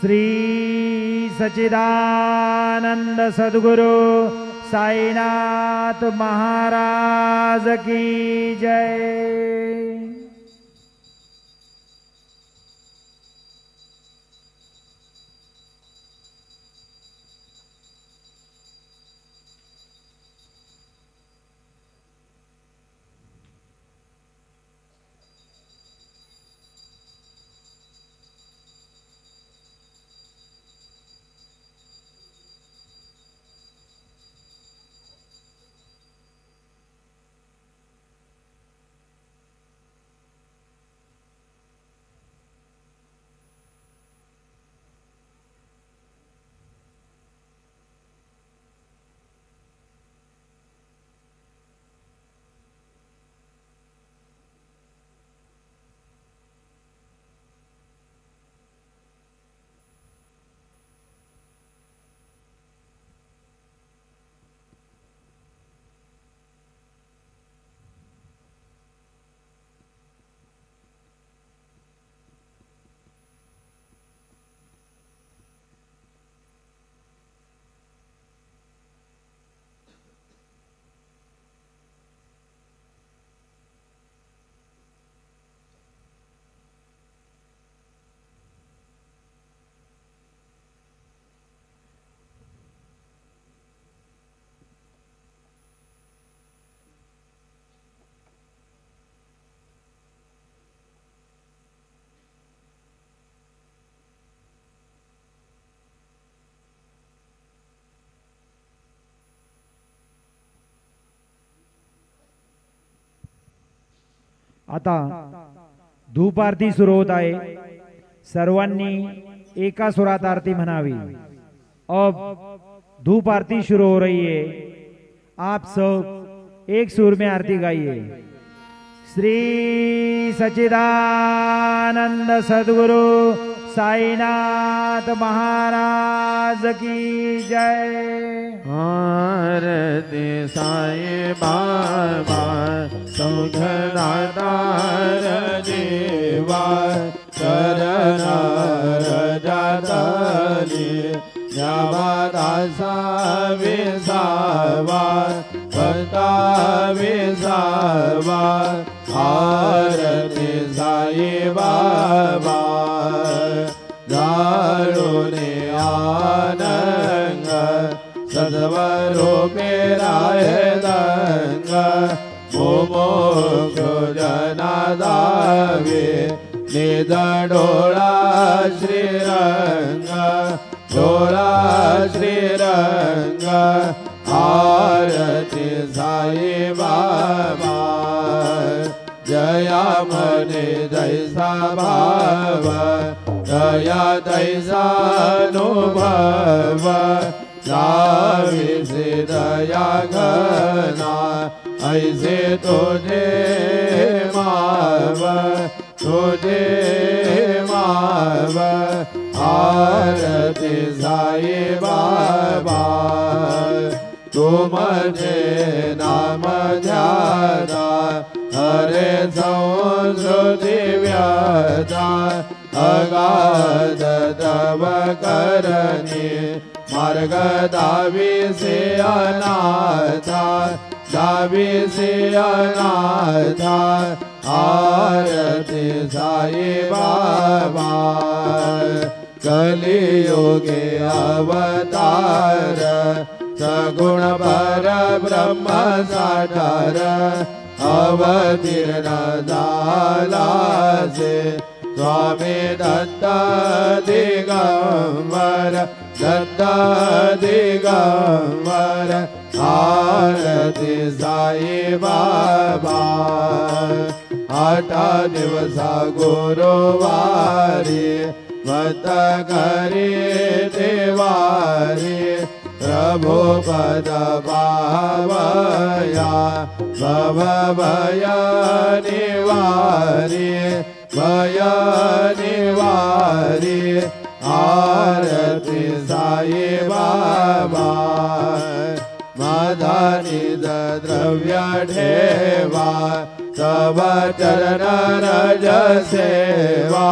श्री सच्चिदानंद सद्गुरु साईनाथ महाराज की जय। आता धूप आरती सुरू होत आहे। सर्वांनी एका सुरात आरती म्हणावी। अब धूप आरती शुरू हो रही है। आप सब एक सुर में आरती गाइए। श्री सच्चिदानंद सद्गुरु साईनाथ महाराज की जय। आरती साई बाबा सुखदातार देवा शरणर जातली जबादासा विसावा भक्ता विसावा। आरती साई बाबा दारुणे आनंद सद्वरूपे रायदंग मोमोक्ष जनादावे निदडोळा श्रीरंग डोळा श्रीरंग। आरती साई बाबा जया मने जैसा भाव दया तैसा अनुभव जाविसे दया घना ऐसे तुझे माव तुझे माव। आरती साई बाबा तुमचे नाम ध्याना हरे संस्कृति व्याता अगाध तव करणी मार्ग दावी से अनाथा दावी से अनाथा। आरती साई बाबा कलियुगे अवतार सगुण पर ब्रह्म साकार अवतीर्ण झाला से स्वामी दत्त दिगंबर दत्त दिगंबर। आरती साई बाबा 8 दिवस गुरुवारी व्रत करी देवारी प्रभु पद पावया भव भय निवारी भय निवारी। आरती साई बाबा मदानिद द्रव्य ठेवा तव चरण रज सेवा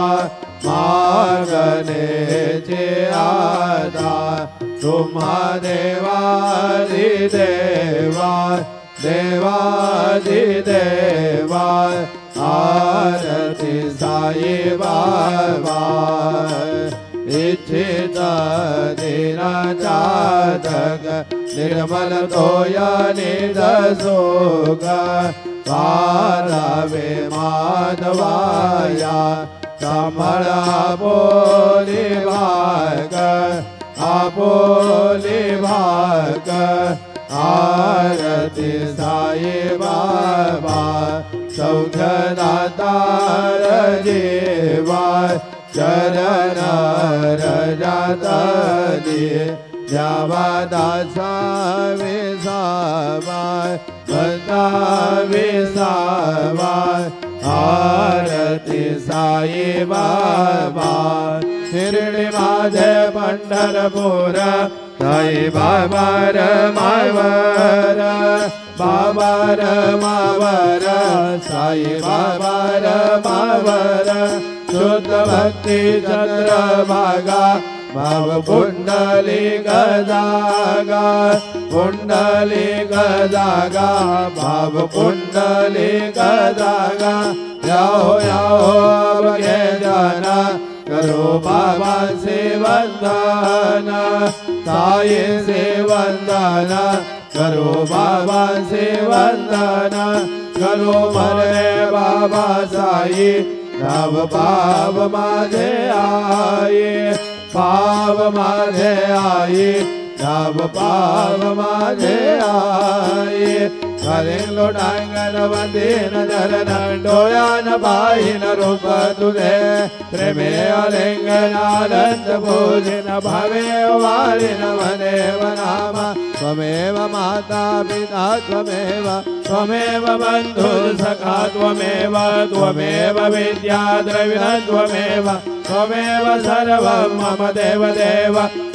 मार्ग गगनेचे आधार तुम्हा देवादिदेवा देवादिदेवा आरती साई बाबा इच्छित दीनचातक निर्मल तोया निदसोग पारावे माधवाया कमल आपोली भाग आरती साई बाबा सौख्यदातार जीवा चरण रजतली यावदासा विसावाय बंदा विसावाय आरती साई बाबा शिर्डी माझे पंढरपूर साई बाबा रमावर बाबा रमावर साई बाबा रमावर शुद्ध भक्ती चंद्रभागा भाव पुंडली गजागा भाव पुंडली गजागा याहो याहो बघे जाना करो बाबा से वंदना साई से वंदना करो बाबा से वंदना करो मरे बाबा साई नव पाव माझे आये पाव माझे आये नव पाव माझे आये करें लोटांगन वंदीन धरन डोळ्यान पाहिन रूप तुझे प्रेमे अलिंगन आनंद भोजन भावे वारिन मनेव नाम त्वमेव माता पिता त्वमेव बंधु सखा त्वमेव विद्या द्रविण त्वमेव सर्वं मम देव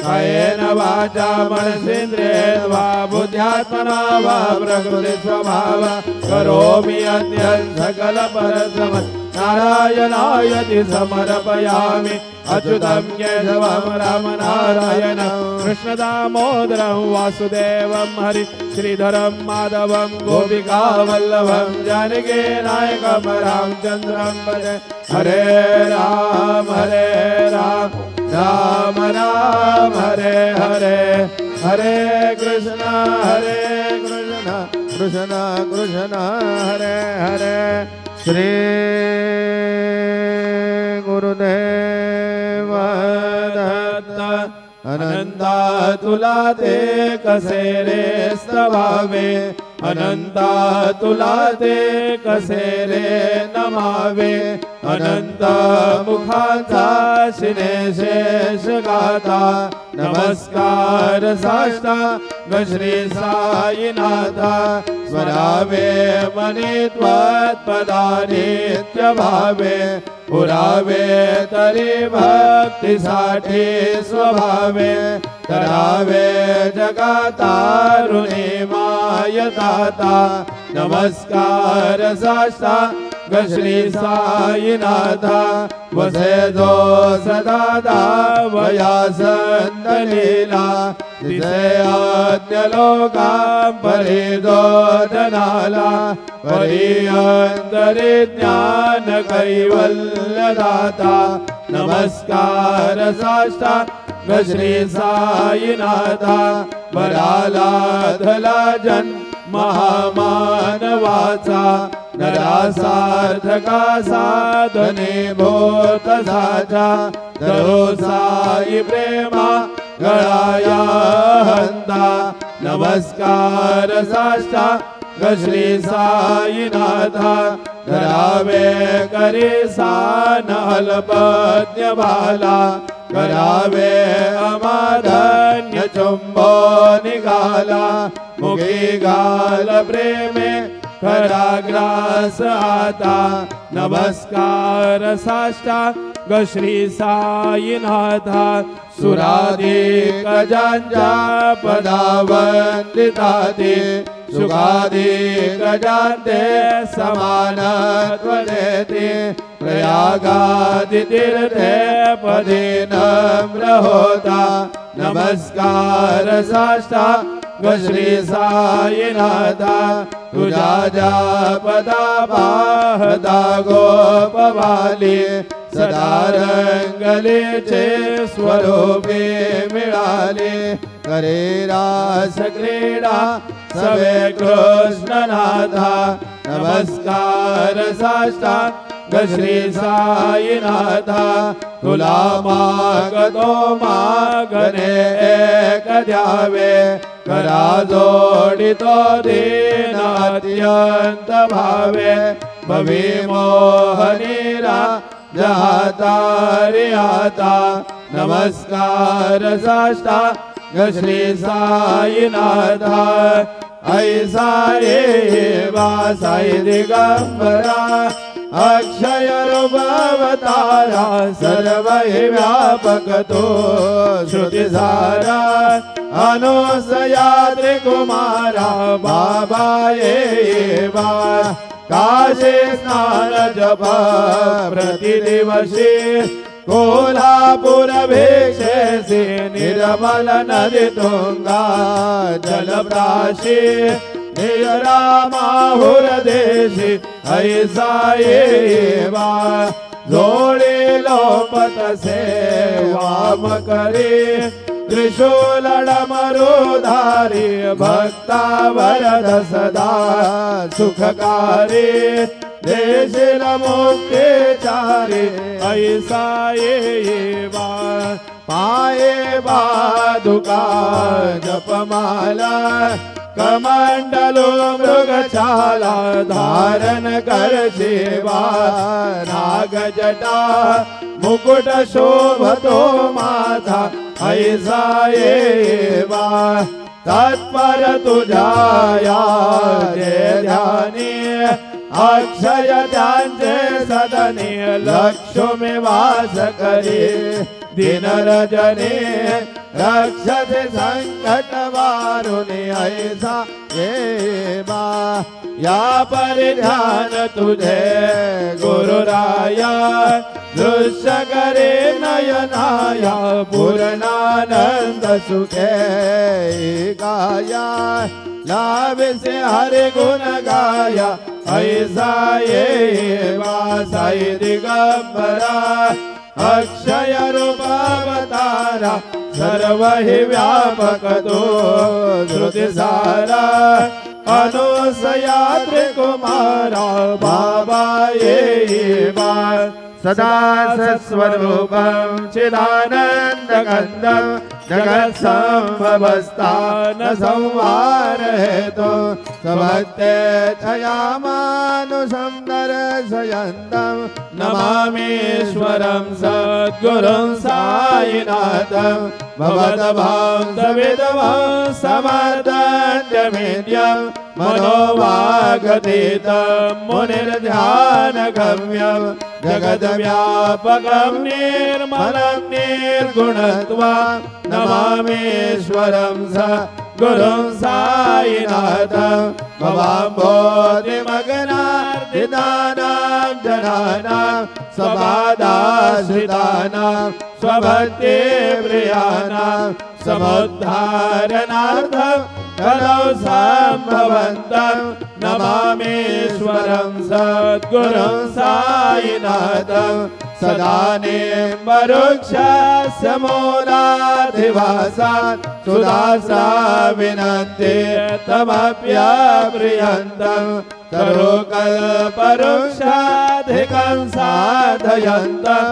कायेन वाचा मनसेन्द्रियेर्वा बुद्ध्यात्मना वा प्रकृति स्वभाव करोमि अद्य सकल परश्रम नारायणायति समर्पयामि अच्युतं केशवं रामनारायणं कृष्णदामोदरं वासुदेवं हरि श्रीधरं माधवं गोपिकावल्लभं जानकीनायकं रामचन्द्रं भजे हरे राम राम राम हरे हरे हरे कृष्ण कृष्ण कृष्ण हरे हरे श्री गुरुदेव दत्त अनंता तुला ते कसे रे स्तवावे अनंता तुला ते कसे रे नमावे अनंत मुखाचा शिने शेष गाता नमस्कार साष्टांग श्री साईनाथा स्वरावे मनी त्वत्पदानित्य भावे पुरावे तरी भक्तीसाठी स्वभावे करावे जगातारुणी मायताता नमस्कार साष्टांग श्री साईनाथा वसे जो सदा वया संतलीला तिथे अन्य लोकां परिदो जनाला परियंतरे ज्ञान कैवल्यदाता नमस्कार साष्टांग श्री साईनाथा बराला धला जन महामानवाचा नरासार्थका साधने भूत साचा धरो साई प्रेमा गळाया हंता नमस्कार साष्टांग श्री साईनाथा धरावे करी सान अल्पज्ञ बाला करावे अमाधन्य चुंबो निघाला मुखी गाल प्रेमे कराग्रास आता नमस्कार साष्टांग श्री साईनाथा सुराधिक जांजा पदावंदिताते सुखाधिक जांते समानत्व देते प्रयागादितीर्थे पदे नम्र होता नमस्कार साष्टांग श्री साईनाथा तुझा जापदा पाहता गोपवाली सदा रंगलेचे स्वरूपे मिळाले करे रास क्रीडा सवे कृष्णनाथा नमस्कार साष्टांग श्री साईनाथा तुला मागतो मागणे एक द्यावे करा जोडितो दीन अत्यंत भावे भवी मोहनीरा जहातारी आता नमस्कार साष्टांग श्री साईनाथा ऐसा येवा साई दिगंबरा अक्षय रूपावतारा सर्व व्यापक तो श्रुतिसारा अनुसया त्रिकुमारा बाबा येवा काशे स्नान जप प्रतिदिवशी कोल्हापुर भिक्षेसी निर्मल नदी तुंगा जलप्राशी निरामाहुर देशी ऐसा येवा जोडी लोपत सेवाम करी त्रिशूल डमरुधारी भक्ता वरद सदा सुखकारी देशील मुक्तिचारी ऐसा येवा पाये बाधुका जपमाला कमंडलो मृगछाला धारण कर सेवा नाग जटा मुकुट शोभतो माथा ऐसा येवा तत्पर तुझाया जे ध्यानी अक्षय त्यांचे सदनी लक्ष्मी वास करी दिन रजनी रक्षसे संकट वारुणी ऐसा येवा या परिधान तुझे गुरुराया दृश्य करे नयनाया पूर्णानंद सुखे गाया लाविसे हरि गुण गाया ऐसा येवा साई दिगंबरा अक्षय रूपावतारा सर्व हि व्यापक तो श्रुतिसारा अनुसया त्रिकुमारा बाबा येवा सदा सत्स्वरूपं चिदानन्दघन्दं जगत्सम्भवस्थान संहार हेतु समत्ते छयामानुषं दर्शयन्तं नमामीश्वरं सद्गुरुं साईनाथं भवद्भान्तविद्वं समर्दन्त्यमेद्यं मनोवागतीतं मुनिर्ध्यानगम्यं जगद्व्यापकं निर्मलं निर्गुणत्वं नमामीश्वरं सद्गुरुं साईनाथं भवाम्भोधिमग्नार्दितानां जनानां स्वबाधाश्रितानां स्वभक्तिप्रियाणां समुद्धारणार्थं कलौ सम्भवन्तं नमामीश्वरं सद्गुरुं साईनाथं सदानिम्बवृक्षस्य मूलाधिवासात् सुदासाविनन्ति तमप्यप्रियन्तं तरुकल्पवृक्षाधिकं साधयन्तं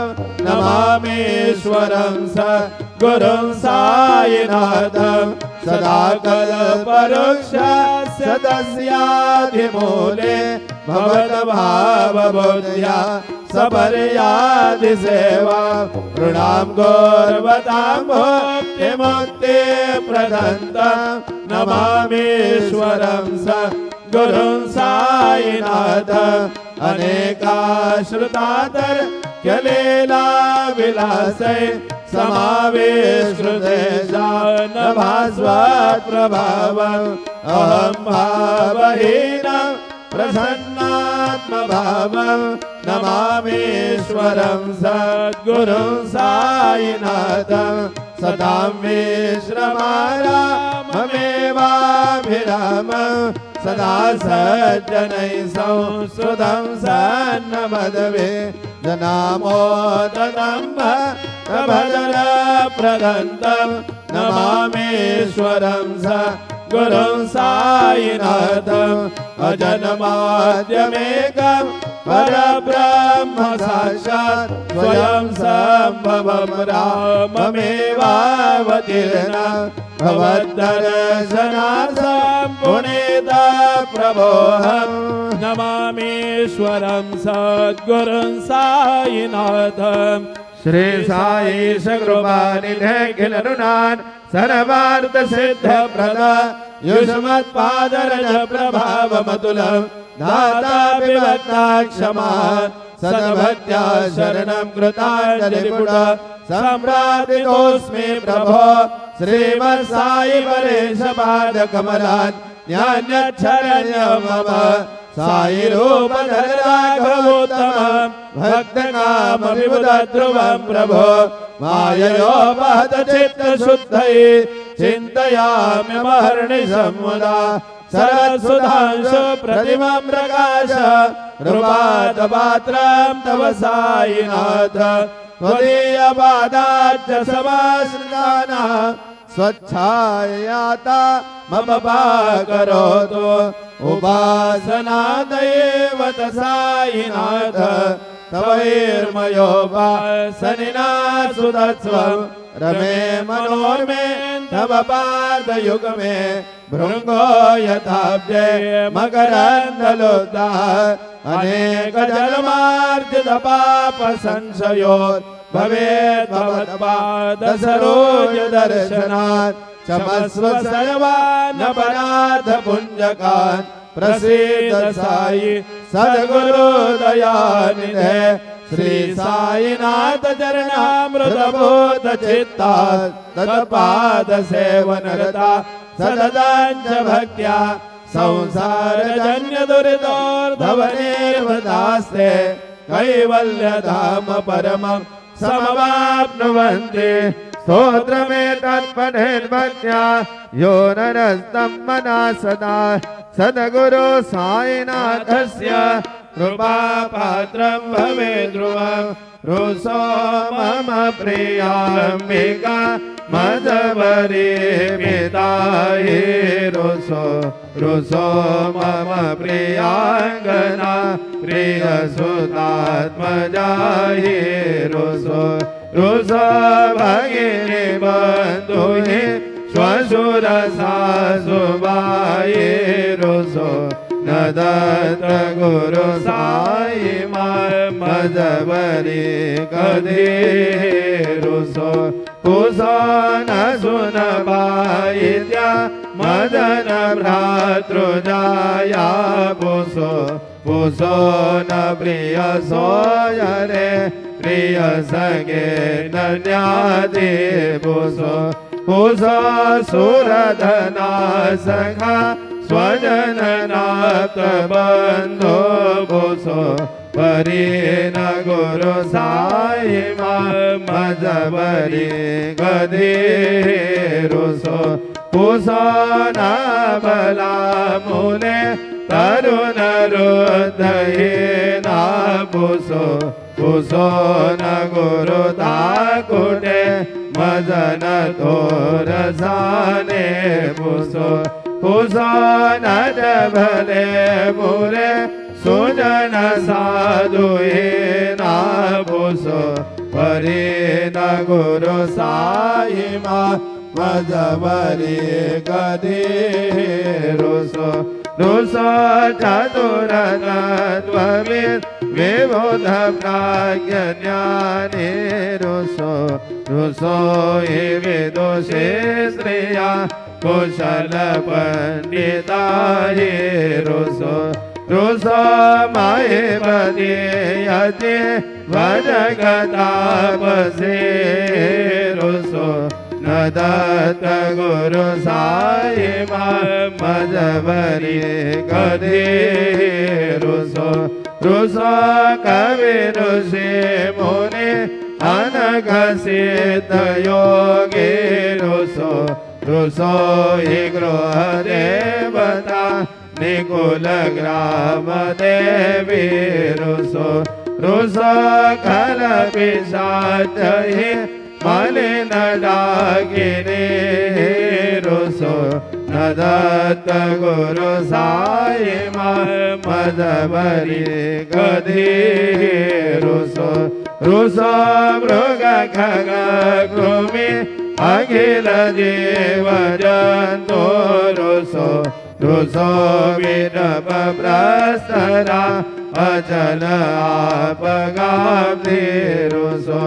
नमामीश्वरं सद्गुरुं साईनाथं सदाकल्पवृक्षस्य तस्याधिमूले भवद्भावबुद्ध्या सपर्यादिसेवा ऋणां गौरवतां मुक्तिप्रदन्तं नमामीश्वरं सद्गुरुं साईनाथं अनेकाश्रुतातर क्यलीला विलासै समावेशकृतेषा नभास्वत्प्रभावम् अहं भावहीनं प्रसन्नात्मभावं नमामीश्वरं सद्गुरुं साईनाथं सदां विश्रमाराममेवाभिरामं सदा सज्जनैः संस्तुतं सन्नमदवे जनामोदनं भक्तभजनप्रदन्तं नमामीश्वरं सद्गुरुं साईनाथम् अजन्माद्यमेकं परब्रह्म साक्षात् स्वयं सम्भवं राममेवावतीर्णं भवद्दर्शनार्थं पुनीतप्रभोऽहं नमामीश्वरं सद्गुरुं साईनाथं श्री साई सकृपानिधे किलरुणान् सर्वार्थसिद्धप्रद युष्मत्पादरज प्रभावमतुलं दाता विभक्ता क्षमा सद्भक्त्या शरणं कृताञ्जलिपुट सम्प्रार्थितोऽस्मि प्रभो श्रीमत्साई परेशपादकमलान् न्यान्यच्छरण्यं मम साई रूपधर राघवोत्तमं भक्तकामविबुधध्रुवं प्रभो माययोपहत चित्तशुद्धये चिन्तयाम्यमहर्निशं मुदा सरत्सुधांशु प्रतिमं प्रकाश रूपादपात्रं तव साईनाथ त्वदीयपादाच्च समाश्रितानां स्वच्छायाता मम पाकरोतु उपासनादयेव साईनाथ तवैर्मयोपासनिना सुतत्वं रमे मनोर्मे तव पादयुगमे भृङ्गो यथाब्जे मकरन्दलोद्धाः अनेकजन्मार्जितपापसंशयो भवेत् भवत्पादसरोजदर्शनात् क्षमस्व सर्वानपराधपुञ्जकान् प्रसीद साई सद्गुरुदयानिधे श्री साईनाथ चरणामृतबोध चित्ता तत्पादसेवनरता सददाञ्च भक्त्या संसारजन्य दुरितोर्धवनेर्वदास्ते कैवल्यधाम परमं समवाप्नुवन्ति स्तोत्रमेतत्पठेन्भक्त्या यो नरस्तं मना सदा सद्गुरु साईनाथस्य कृपापात्रं भवेत् ध्रुवं रुसो मम प्रियाम्बिका मदवरी पिताये रुसो मम प्रियाङ्गना प्रियसुतात्मजाये रुसो भगिनी बन्धुये श्वशुरसासुबाये रुसो न दत्त गुरु साई मदवरी कदे रुसो कुसो न सुन पायित्या मदन भ्रातृजाया पुसो न प्रिय सोयरे प्रिय सगे नन्यादे पुसो सुरधना सखा स्वजननाथ बन्धो पुसो परी न गुरु साई मजबरी गदे रुसो पुसो न बला मुने तरुण रुद्धये न पुसो न गुरु ताकुटे मजन तोरसाने पुसो न भले मुरे सुजन साधुये न पुसो परे न गुरु साई मजबरी गदे रुसो चतुरतत्त्वविद् विबुध प्राज्ञ ज्ञाने रुसो हि विदुषे श्रेया कुशल पंडिताये रुसो महेपदीयते भजगतापसे रुसो न दत्त गुरु साई मजबरी गदे रुसो ऋषो कवि ऋषि मुनि अनघ सिद्ध योगी ऋषो ऋषो हि गृह देवता निकुल ग्राम देवी ऋषो ऋषो खल पिशाच हि मलिन डाकिनी ऋषो न दत्त गुरु साई मदवरी गधी ऋषो ऋषो मृग खग कृमि अखिल जीव जंतु ऋषो ऋषो विनप प्रस्तरा अचल आपगाब्धि ऋषो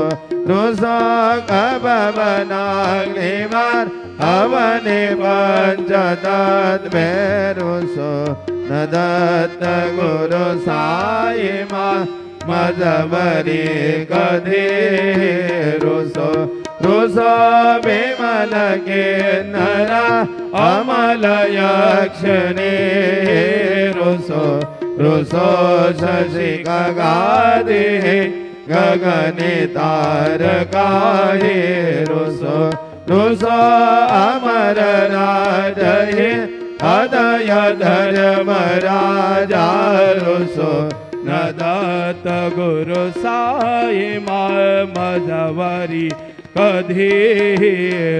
ऋषो कपवनाग्निवार अवनि पंचतत्वे ऋषो न दत्त गुरु साई मदवरी गधी ऋषो ऋषो विमल किन्नरा अमल यक्षिणी ऋषो ऋषो शशि गगाधि गगनि तारकाहि ऋषो ऋषो अमर राजहि अदय धर्म राजा ऋषो न दत्त गुरु साई मदवरी कधी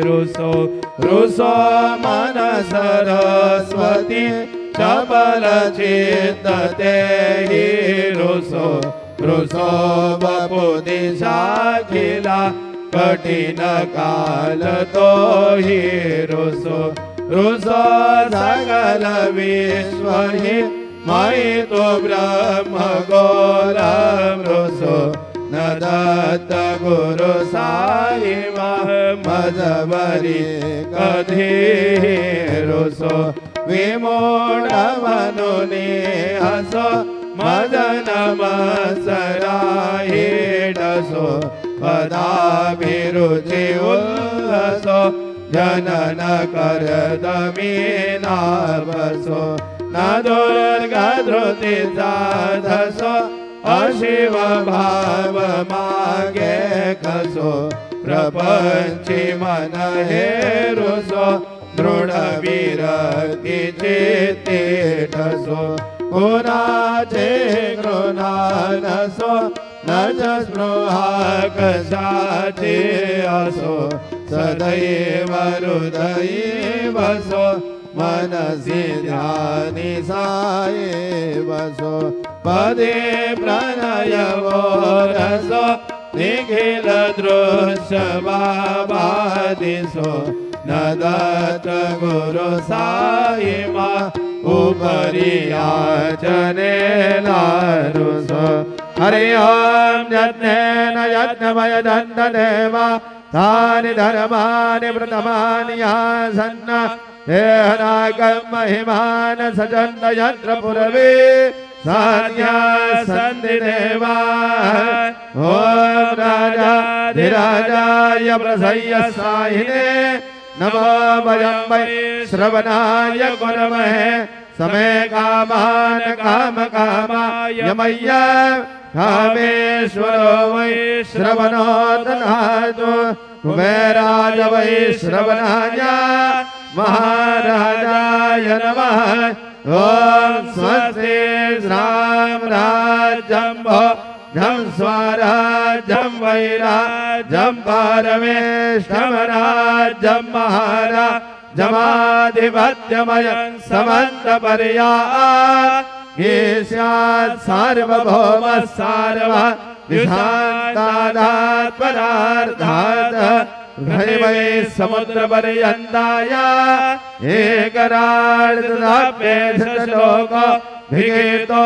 ऋषो ऋषो मन सरस्वती चपल चित्त देहि ऋषो ऋषो बपु दिशाखिला कठिन काल तो हि ऋषो ऋषो सकल विश्व हि मयि तु ब्रह्म गोलम ऋषो न दत्त गुरु साई मदवरी कधी ऋषो विमूढ़ मनुनि हसो मदन मत्सराहि डसो पदाभिरुचि उल्लसो जनन करदमीनावसो न दुर्गधृति साधसो अशिव भाव मागे कसो प्रपंची मन हेरुसो दृढ़ विरक्ति चित्ते ठसो गुणाचे गृणानसो न च स्पृहा कसाचे असो सदैव हृदये वसो मनसि ध्यानि साये वसो पदे प्रणयवो रसो निखिल दृश्य बाबादिसो न दत्त गुरु साई उपरि याचने लारुसो हरि ओम यज्ञेन यज्ञमय दन्तदेवा तानि धर्मानि प्रथमानि यासन्न देहनागं महिमान सजन्त यत्र पुरवे सान्या सन्ति देवा ओम राजाधिराजाय प्रसह्य साहिने नमो वयं वै श्रवणाय गुरमहे समे कामान काम कामाय मय्या कामेश्वरो वै श्रवणो दधातु कुबेराय वै श्रवणाय महाराजाय नमः ओम स्वस्ति राम राज्यं झं स्वराज्यं वैराज्यं परमेष्ठमराज्यं महाराजमाधिपत्यमयं समन्तपर्यायः सार्वभौमः सार्वः विशान्तादात् परार्धात् वै समुद्र पर्यन्ताय एकराळ्लोको भिगेतो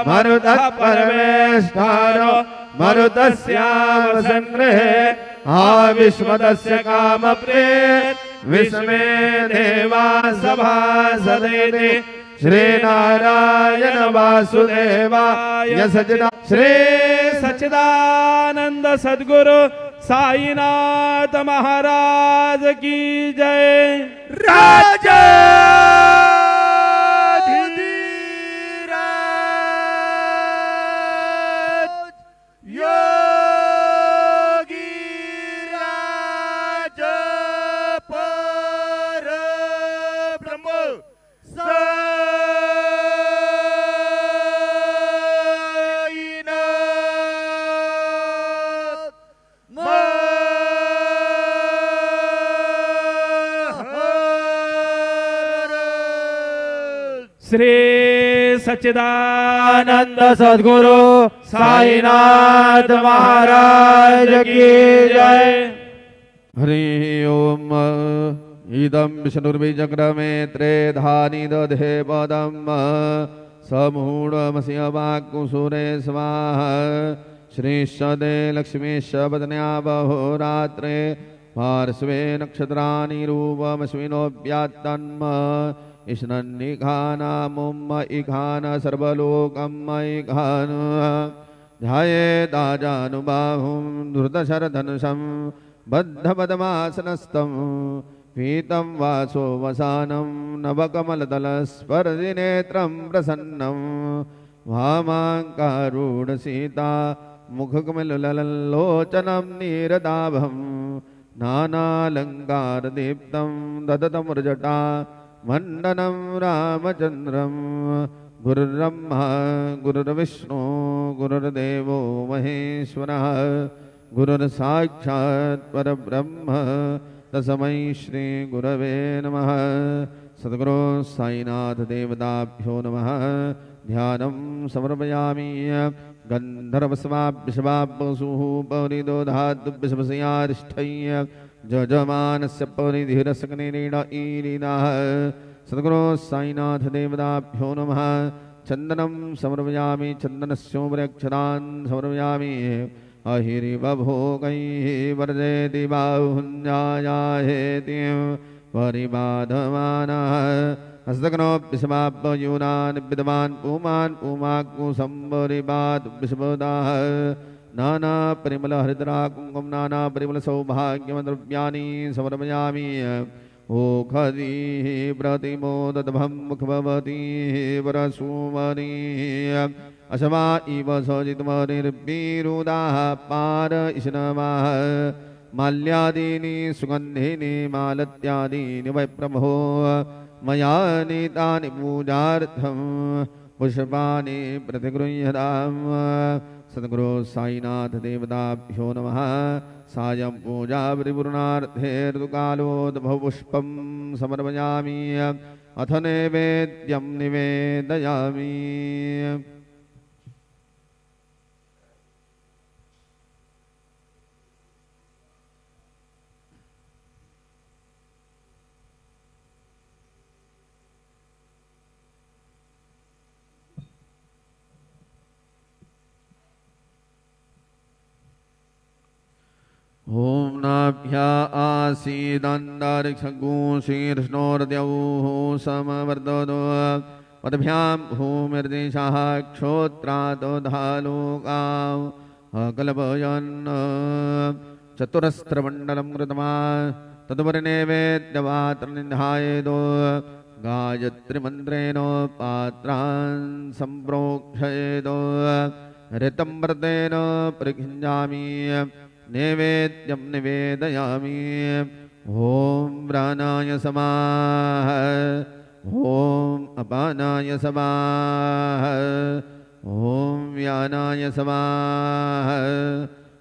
मरुतः परमेष्ठारो मरुतस्यावसन्गृहे आविश्वतस्य कामप्रेत विश्वे देवा सभासदेति श्रीनारायण वासुदेवाय सजदा श्री सच्चिदानंद सद्गुरु साईनाथ महाराज की जय। राजा श्री सच्चिदानंद सद्गुरु साईनाथ महाराज की जय। हरि ओम। इदं विष्णुर्विचक्रमे त्रेधानि दधे पदं समूढमस्य वाक्कुसुरे स्वाहा। श्रीशदे लक्ष्मीश वदन्या बहोरात्रे पार्श्वे नक्षत्राणि रूपमश्विनोऽव्यात्तन्म ईश्वरन्निघानामुम्म इघान सर्वलोकम् इघान। ध्यायेदाजानुबाहुं धृतशरधनुषं बद्धपद्मासनस्थं पीतं वासो वसानं नवकमलदलस्पर्शिनेत्रं प्रसन्नं वामाङ्कारूढसीता मुखकमललोचनं नीरदाभं नानालङ्कारदीप्तं ददतमुर्जटा मण्डनं रामचन्द्रं। गुरुर्ब्रह्मा गुरुर्विष्णु गुरुर्देवो महेश्वरः गुरुर्साक्षात् परब्रह्म तस्मै श्री गुरवे नमः। सद्गुरु साईनाथ देवताभ्यो नमः। ध्यानं समर्पयामि। गन्धर्वस्वाभ्यशवाभ्यसुः पौरिदोधातुभ्यशवस्यारिष्ठय्य जजमानस्य परिधिरसकनिरीड ईरिदाः। सद्गुरु साईनाथ देवताभ्यो नमः। चन्दनं समर्पयामि। चन्दनस्योपरि समर्पयामि। अहिरिवभोगैः वर्जेति बाहुञ्जायाहेति परिबाधमानः। हस्तघ्नोऽप्यशवाभ्यूनान् विद्वान् पुमान् पुमाक्कुसंवरिबाधुभ्यशबोधाः। नानापरिमलहरिद्रा कुङ्कुमं नानापरिमलसौभाग्यद्रव्याणि समर्पयामि। ओखदीः प्रतिमोदतभं मुखभवतीः वरसुमनी अशवा इव सजितमनिर्विरुदाः पार इष्णवाः। माल्यादीनि सुगन्धिनि मालत्यादीनि वै प्रभो मया नीतानि पूजार्थं पुष्पाणि प्रतिगृह्यताम्। सद्गुरु साईनाथ देवताभ्यो नमः। सायं पूजा परिपूर्णार्थे ऋतुकालोद्भव पुष्पं समर्पयामि। अथ नैवेद्यं निवेदयामि। ओम नाभ्या आसीदन्तरिक्षगुशीर्ष्णोर्द्यौः समवर्ततो पदभ्यां भूमिर्देशाः क्षोत्रादोधालोकाः अकल्पयन्। चतुरस्रमण्डलं कृत्वा तदुपरि नैवेद्यपात्रनिधायेतो गायत्रीमन्त्रेण पात्रान् सम्प्रोक्षयेतो। ऋतम्बर्तेन परिखिञ्जामि। नैवेद्यं निवेदयामि। ओम प्राणाय समाः। ओम अपानाय समाः। ओम व्यानाय समाः।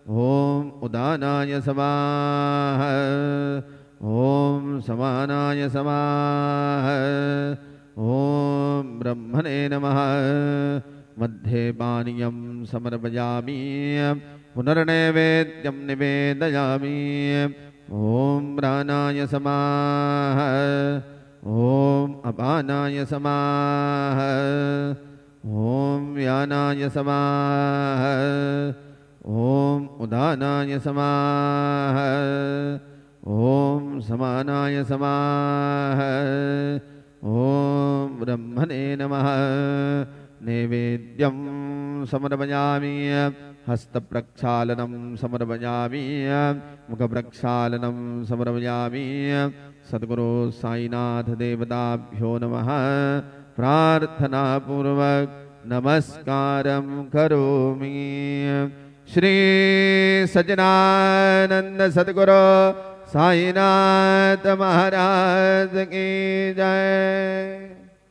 ओम उदानाय समाः। ओम समानाय समाः। ओम ब्रह्मणे नमः। मध्ये पानीयं समर्पयामि। पुनर्नैवेद्यं निवेदयामि। ओम प्राणाय समाः। ओम अपानाय समाः। ओम व्यानाय समाः। ओम उदानाय समाः। ओम समानाय समाः। ओम ब्रह्मणे नमः। नैवेद्यं समर्पयामि। हस्तप्रक्षालनं समर्पयामि। मुखप्रक्षालनं समर्पयामि। सद्गुरु साईनाथ देवताभ्यो नमः। प्रार्थना पूर्वक नमस्कारं करोमि। श्री सच्चिदानंद सद्गुरु साईनाथ महाराज की जय।